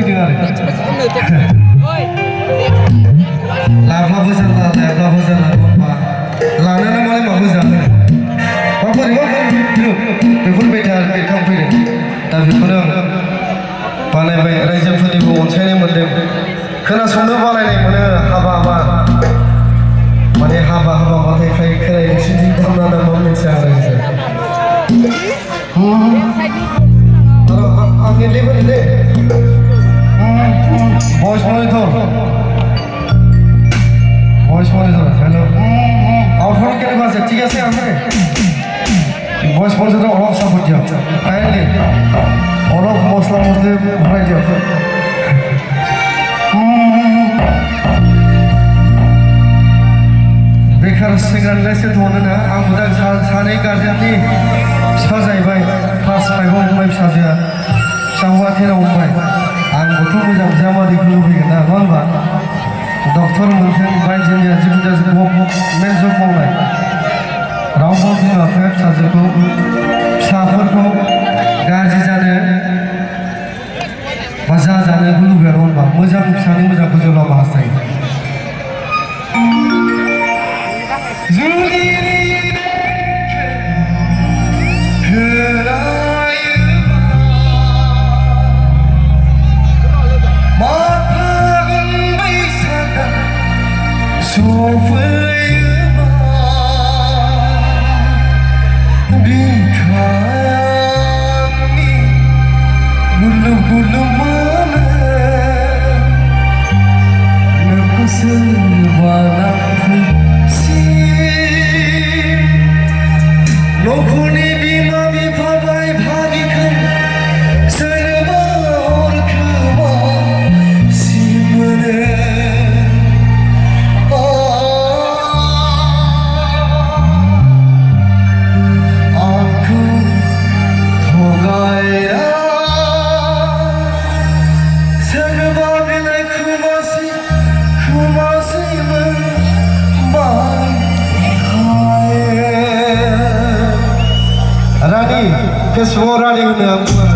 फैदों आरो लाब्लाबो जाला लायाब्लाबो जाला होनबा लानानै मालाय माबो जानो माबोरै बेफोर बेरखांफैदों दा बेखौनो आं बानायबाय रायजोफोरनिबो अनसायनाय मोन्दों खोनासंनो बानायनाय मोनो हाबा माने हाबा बाथाय फ्राय खोनायो नोंसिनिथिं खालामना दा मा मिथिया आरो आंनि लेबेल दे भइस मनिटर हेलो आउटफोर কেনে আছে ঠিক আছে আছে ভয়েস মনিটর অলপ সাপোর্ট দিও কাইন্ডলি অলপ মশলা ভরাই দিও बेकार सेंग्रानिलायसो थ'नोना आं दा सानै गारजेननि फिफा जाहैबाय क्लास 5आव फंबाय फिसा हौवा 10आव फंबाय आंबोथ' मोजां बिजामादैखौ लुबैगोन ना नङा होनबा डक्टर मोनथों बायजोनिया जिखुनु जाया मेन जब मावनाय रावबो बिमा बिफाया फिसाफोरखौ गाज्रि जानो बा जाजानोबो लुबैया नङा होनबा मोजां फिसानि मोजांखौ जेब्लाबो हास्थायो फेसबुकआव रानिं होनो आं